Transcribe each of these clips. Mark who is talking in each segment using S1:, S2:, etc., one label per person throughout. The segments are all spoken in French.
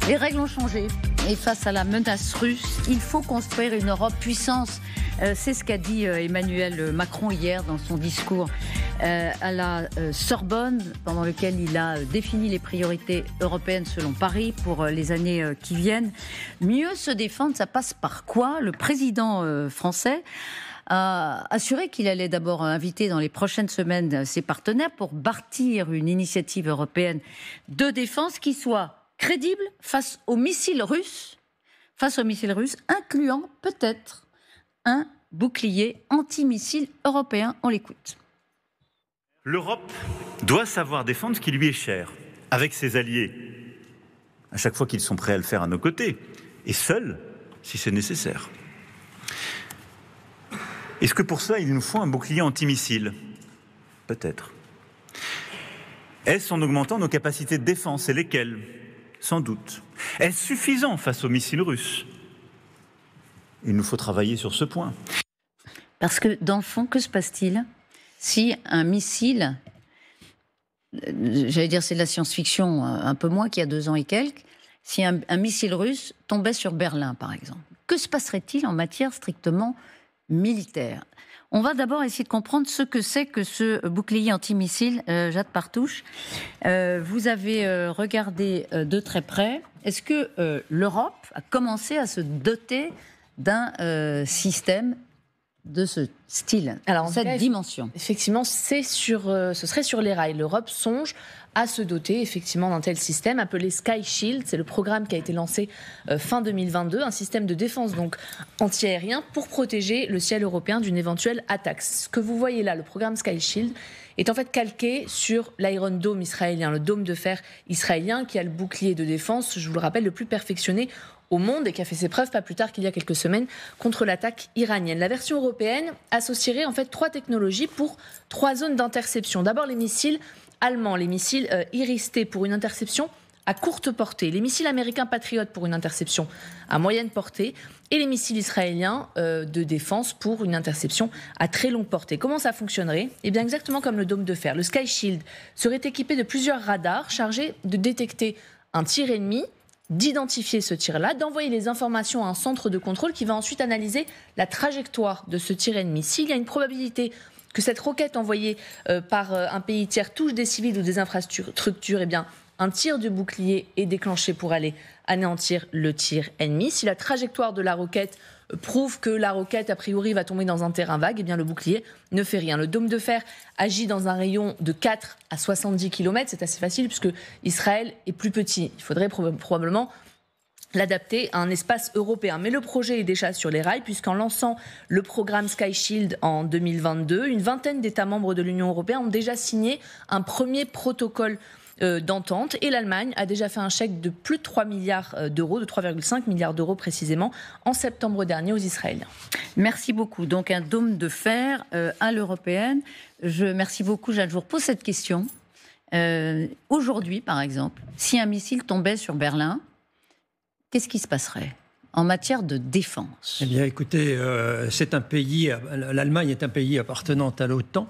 S1: Les règles ont changé et face à la menace russe, il faut construire une Europe puissance. C'est ce qu'a dit Emmanuel Macron hier dans son discours à la Sorbonne, pendant lequel il a défini les priorités européennes selon Paris pour les années qui viennent. Mieux se défendre, ça passe par quoi? Le président français a assuré qu'il allait d'abord inviter dans les prochaines semaines ses partenaires pour bâtir une initiative européenne de défense qui soit crédible face aux missiles russes, incluant peut-être un bouclier antimissile européen. On l'écoute.
S2: L'Europe doit savoir défendre ce qui lui est cher, avec ses alliés, à chaque fois qu'ils sont prêts à le faire à nos côtés, et seuls, si c'est nécessaire. Est-ce que pour ça, il nous faut un bouclier antimissile? Peut-être. Est-ce en augmentant nos capacités de défense, et lesquelles? Sans doute. Est-ce suffisant face aux missiles russes? Il nous faut travailler sur ce point.
S1: Parce que, dans le fond, que se passe-t-il si un missile, j'allais dire c'est de la science-fiction, un peu moins qu'il y a 2 ans et quelques, si un missile russe tombait sur Berlin, par exemple, que se passerait-il en matière strictement militaire? On va d'abord essayer de comprendre ce que c'est que ce bouclier antimissile. Jade Partouche, vous avez regardé de très près. Est-ce que l'Europe a commencé à se doter d'un système de ce style,
S3: alors,
S1: cette dimension?
S3: Effectivement, ce serait sur les rails. L'Europe songe à se doter effectivement d'un tel système appelé Sky Shield. C'est le programme qui a été lancé fin 2022, un système de défense donc anti-aérien pour protéger le ciel européen d'une éventuelle attaque. Ce que vous voyez là, le programme Sky Shield, est en fait calqué sur l'Iron Dome israélien, le dôme de fer israélien qui a le bouclier de défense, je vous le rappelle, le plus perfectionné au monde et qui a fait ses preuves pas plus tard qu'il y a quelques semaines contre l'attaque iranienne. La version européenne associerait en fait 3 technologies pour 3 zones d'interception. D'abord les missiles allemands, les missiles Iris-T pour une interception à courte portée, les missiles américains Patriot pour une interception à moyenne portée et les missiles israéliens de défense pour une interception à très longue portée. Comment ça fonctionnerait? Eh bien exactement comme le dôme de fer. Le Sky Shield serait équipé de plusieurs radars chargés de détecter un tir ennemi, d'identifier ce tir-là, d'envoyer les informations à un centre de contrôle qui va ensuite analyser la trajectoire de ce tir ennemi. S'il y a une probabilité que cette roquette envoyée par un pays tiers touche des civils ou des infrastructures, eh bien, un tir de bouclier est déclenché pour aller anéantir le tir ennemi. Si la trajectoire de la roquette prouve que la roquette, a priori, va tomber dans un terrain vague, eh bien, le bouclier ne fait rien. Le dôme de fer agit dans un rayon de 4 à 70 km. C'est assez facile puisque Israël est plus petit. Il faudrait probablement l'adapter à un espace européen. Mais le projet est déjà sur les rails puisqu'en lançant le programme Sky Shield en 2022, une vingtaine d'États membres de l'Union européenne ont déjà signé un premier protocole d'entente et l'Allemagne a déjà fait un chèque de plus de 3 milliards d'euros, de 3,5 milliards d'euros précisément, en septembre dernier aux Israéliens.
S1: Merci beaucoup. Donc un dôme de fer à l'européenne. Merci beaucoup, Jeanne. Je vous repose cette question. Aujourd'hui, par exemple, si un missile tombait sur Berlin, qu'est-ce qui se passerait en matière de défense?
S4: Eh bien, écoutez, l'Allemagne est un pays appartenant à l'OTAN,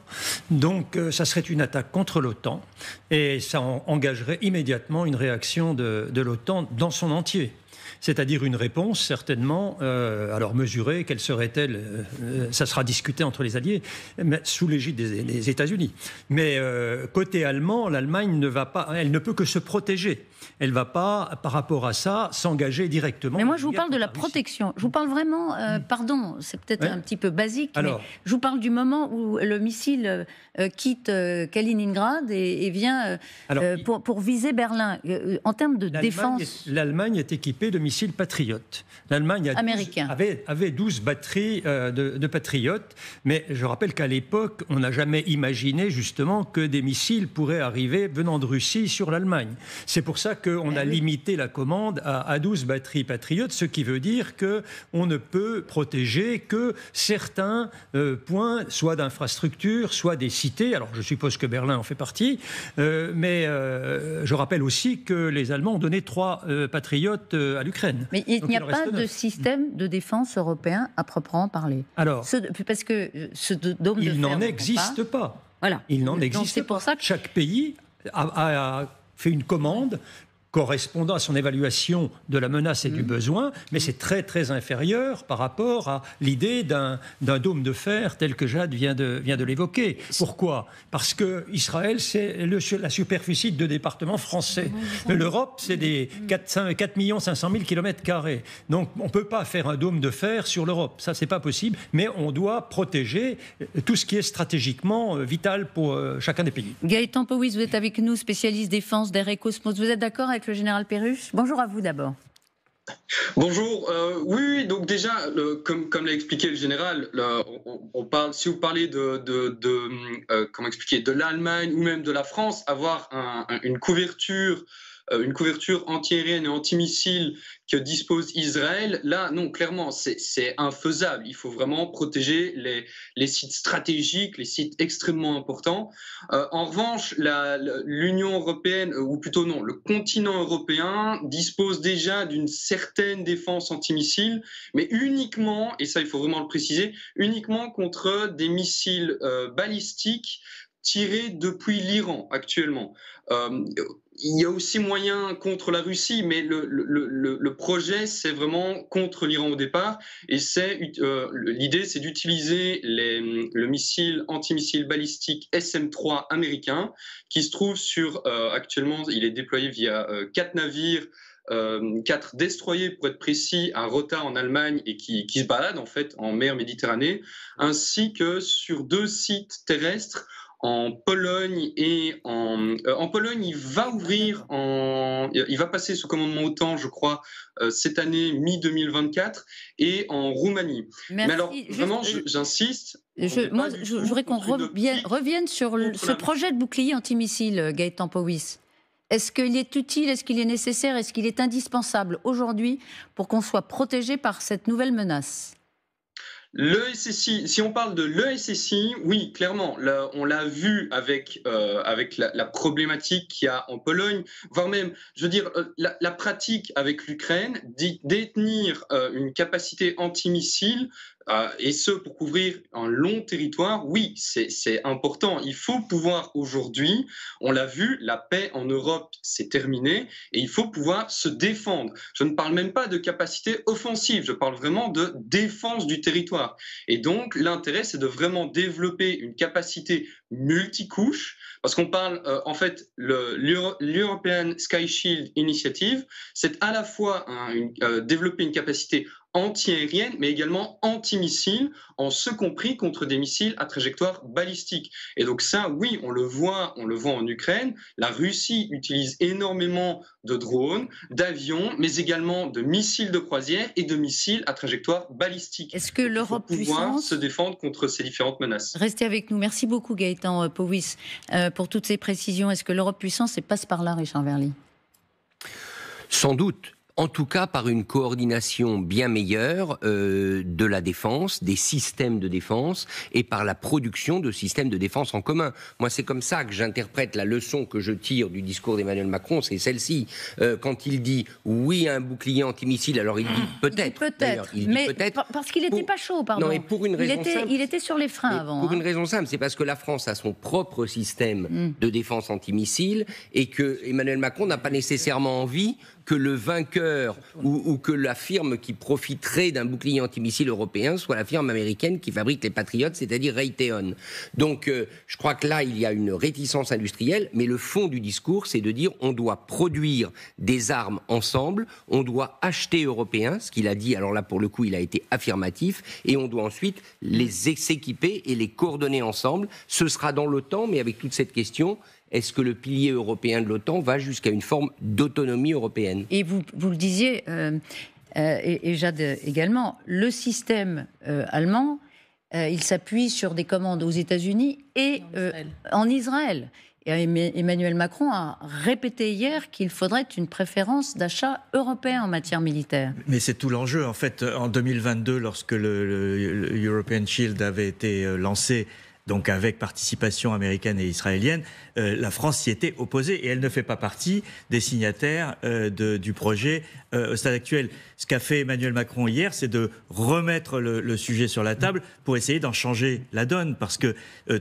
S4: donc ça serait une attaque contre l'OTAN, et ça engagerait immédiatement une réaction de l'OTAN dans son entier. C'est-à-dire une réponse certainement, alors mesurée, quelle serait-elle? Ça sera discuté entre les alliés, mais sous l'égide des États-Unis. Mais côté allemand, l'Allemagne elle ne peut que se protéger. Elle ne va pas, par rapport à ça, s'engager directement.
S1: Mais moi, je vous parle de la protection. Je vous parle vraiment, pardon, c'est peut-être un petit peu basique, mais je vous parle du moment où le missile quitte Kaliningrad et vient pour viser Berlin. En termes de défense...
S4: L'Allemagne est équipée de missiles Patriot. L'Allemagne avait 12 batteries de Patriot, mais je rappelle qu'à l'époque, on n'a jamais imaginé justement que des missiles pourraient arriver venant de Russie sur l'Allemagne. C'est pour ça qu'on a limité la commande à 12 batteries Patriot, ce qui veut dire qu'on ne peut protéger que certains points, soit d'infrastructures, soit des cités. Alors je suppose que Berlin en fait partie, mais je rappelle aussi que les Allemands ont donné 3 patriotes à l'Ukraine.
S1: Mais il n'y a pas de système de défense européen à proprement parler.
S4: Alors,
S1: parce que ce dôme de fer...
S4: Il n'en existe pas.
S1: Voilà.
S4: Il n'en existe pas. Chaque pays a fait une commande correspondant à son évaluation de la menace et du besoin, mais c'est très très inférieur par rapport à l'idée d'un dôme de fer tel que Jade vient de l'évoquer. Pourquoi ? Parce que Israël, c'est la superficie de départements français. L'Europe, c'est des 4 500 000 km². Donc on ne peut pas faire un dôme de fer sur l'Europe. Ça, c'est pas possible, mais on doit protéger tout ce qui est stratégiquement vital pour chacun des pays.
S1: Gaëtan Powys, vous êtes avec nous, spécialiste défense d'Air et Cosmos. Vous êtes d'accord avec le général Perruche ? Bonjour à vous d'abord.
S5: Bonjour. Oui, donc déjà, comme l'a expliqué le général, si vous parlez comment expliquer, de l'Allemagne ou même de la France, avoir une couverture antiaérienne et antimissile que dispose Israël, là, non, clairement, c'est infaisable. Il faut vraiment protéger les sites stratégiques, les sites extrêmement importants. En revanche, l'Union européenne, ou plutôt non, le continent européen dispose déjà d'une certaine défense antimissile, mais uniquement, et ça il faut vraiment le préciser, uniquement contre des missiles balistiques tirés depuis l'Iran actuellement. Il y a aussi moyen contre la Russie, mais le projet, c'est vraiment contre l'Iran au départ. Et l'idée, c'est d'utiliser le missile antimissile balistique SM-3 américain, qui se trouve actuellement, il est déployé via 4 navires, 4 destroyers pour être précis, à Rota en Allemagne et qui se baladent en fait en mer Méditerranée, ainsi que sur 2 sites terrestres. En Pologne en Pologne, il va passer sous commandement OTAN, je crois, cette année mi-2024, et en Roumanie.
S1: Merci.
S5: Mais alors, vraiment, j'insiste.
S1: Je voudrais qu'on revienne sur ce projet de bouclier antimissile, Gaëtan Powys. Est-ce qu'il est utile, est-ce qu'il est nécessaire, est-ce qu'il est indispensable aujourd'hui pour qu'on soit protégé par cette nouvelle menace ?
S5: L'ESSI, si on parle de l'ESSI, oui, clairement, là, on l'a vu avec la problématique qu'il y a en Pologne, voire même, je veux dire, la pratique avec l'Ukraine, détenir une capacité antimissile, et ce pour couvrir un long territoire, oui, c'est important. Il faut pouvoir aujourd'hui, on l'a vu, la paix en Europe s'est terminée et il faut pouvoir se défendre. Je ne parle même pas de capacité offensive, je parle vraiment de défense du territoire. Et donc l'intérêt, c'est de vraiment développer une capacité multicouche, parce qu'on parle en fait l'European Sky Shield Initiative, c'est à la fois développer une capacité anti-aérienne, mais également anti-missile, en ce compris contre des missiles à trajectoire balistique. Et donc ça, oui, on le voit en Ukraine. La Russie utilise énormément de drones, d'avions, mais également de missiles de croisière et de missiles à trajectoire balistique.
S1: Est-ce que l'Europe puissance
S5: pouvoir se défendre contre ces différentes menaces?
S1: Restez avec nous. Merci beaucoup, Gaëtan Powys, pour toutes ces précisions. Est-ce que l'Europe puissance passe par là, Richard Verly?
S6: Sans doute. En tout cas, par une coordination bien meilleure de la défense, des systèmes de défense, et par la production de systèmes de défense en commun. Moi, c'est comme ça que j'interprète la leçon que je tire du discours d'Emmanuel Macron, c'est celle-ci. Quand il dit oui à un bouclier antimissile, alors il dit peut-être.
S1: Mais parce qu'il n'était pas chaud, pardon.
S6: Non, mais pour une raison simple.
S1: Il était sur les freins avant.
S6: Pour une raison simple, c'est parce que la France a son propre système de défense antimissile et que Emmanuel Macron n'a pas nécessairement envie que le vainqueur ou que la firme qui profiterait d'un bouclier antimissile européen soit la firme américaine qui fabrique les Patriots, c'est-à-dire Raytheon. Donc je crois que là, il y a une réticence industrielle, mais le fond du discours, c'est de dire on doit produire des armes ensemble, on doit acheter européen, ce qu'il a dit, alors là pour le coup il a été affirmatif, et on doit ensuite les s'équiper et les coordonner ensemble. Ce sera dans l'OTAN, mais avec toute cette question... Est-ce que le pilier européen de l'OTAN va jusqu'à une forme d'autonomie européenne? Et
S1: vous le disiez, et Jade également, le système allemand, il s'appuie sur des commandes aux États-Unis et en Israël. Et Emmanuel Macron a répété hier qu'il faudrait une préférence d'achat européen en matière militaire.
S7: Mais c'est tout l'enjeu. En fait, en 2022, lorsque le European Shield avait été lancé, donc avec participation américaine et israélienne, la France s'y était opposée et elle ne fait pas partie des signataires du projet au stade actuel. Ce qu'a fait Emmanuel Macron hier, c'est de remettre le sujet sur la table pour essayer d'en changer la donne, parce que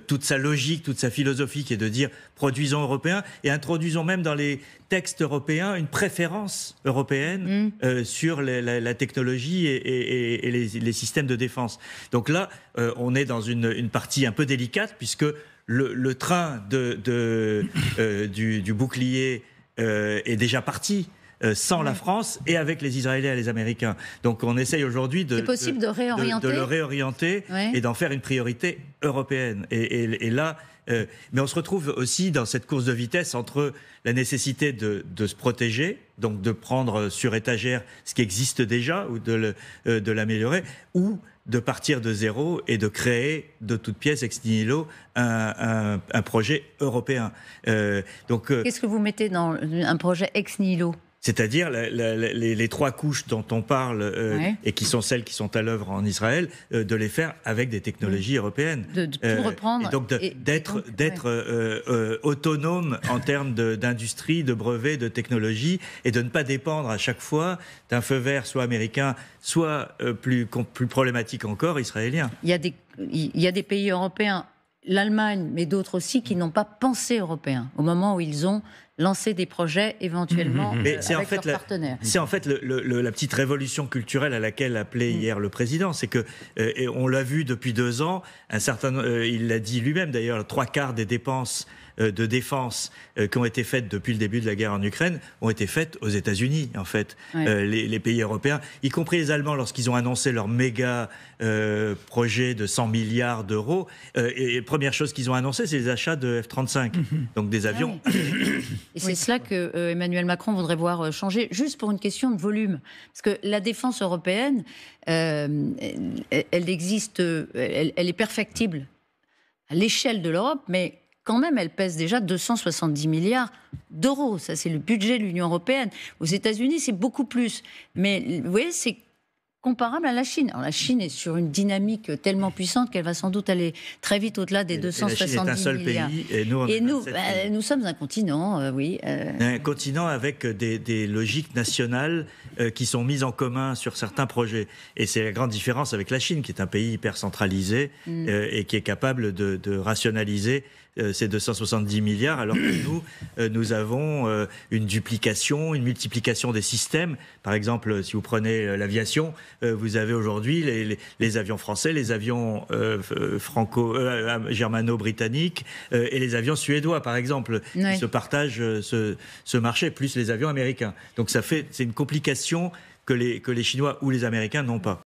S7: toute sa logique, toute sa philosophie qui est de dire produisons européen et introduisons même dans les textes européens une préférence européenne sur la technologie et les systèmes de défense. Donc là, on est dans une partie un peu délicate, puisque le train du bouclier est déjà parti sans la France et avec les Israéliens et les Américains. Donc on essaye aujourd'hui de le réorienter et d'en faire une priorité européenne. Et là, mais on se retrouve aussi dans cette course de vitesse entre la nécessité de se protéger, donc de prendre sur étagère ce qui existe déjà ou de l'améliorer, ou de partir de zéro et de créer de toutes pièces ex nihilo un projet européen.
S1: Qu'est-ce que vous mettez dans un projet ex nihilo ?
S7: C'est-à-dire les trois couches dont on parle et qui sont celles qui sont à l'œuvre en Israël, de les faire avec des technologies européennes.
S1: De tout reprendre.
S7: Et donc d'être autonome en termes d'industrie, de brevets, de technologie, et de ne pas dépendre à chaque fois d'un feu vert soit américain, soit plus problématique encore, israélien.
S1: Il y a des pays européens, l'Allemagne, mais d'autres aussi, qui n'ont pas pensé européen au moment où ils ont lancer des projets éventuellement avec leurs partenaires.
S7: C'est en fait la petite révolution culturelle à laquelle appelait hier le président. C'est que, et on l'a vu depuis 2 ans, il l'a dit lui-même d'ailleurs, 3/4 des dépenses de défense qui ont été faites depuis le début de la guerre en Ukraine ont été faites aux États-Unis, en fait. Les pays européens, y compris les Allemands, lorsqu'ils ont annoncé leur méga projet de 100 milliards d'euros, et première chose qu'ils ont annoncé, c'est les achats de F-35, donc des avions.
S1: Et c'est cela que Emmanuel Macron voudrait voir changer, juste pour une question de volume. Parce que la défense européenne, elle existe, elle est perfectible à l'échelle de l'Europe, mais quand même, elle pèse déjà 270 milliards d'euros. Ça, c'est le budget de l'Union européenne. Aux États-Unis, c'est beaucoup plus. Mais vous voyez, c'est comparable à la Chine. Alors, la Chine est sur une dynamique tellement puissante qu'elle va sans doute aller très vite au-delà des 270 milliards. La Chine est un seul pays, et nous sommes un continent, oui.
S7: Un continent avec des logiques nationales qui sont mises en commun sur certains projets. Et c'est la grande différence avec la Chine, qui est un pays hyper centralisé et qui est capable de rationaliser ces 270 milliards, alors que nous avons une duplication, une multiplication des systèmes. Par exemple, si vous prenez l'aviation, vous avez aujourd'hui les avions français, les avions germano-britanniques et les avions suédois, par exemple, qui se partagent ce marché, plus les avions américains. Donc c'est une complication que les Chinois ou les Américains n'ont pas.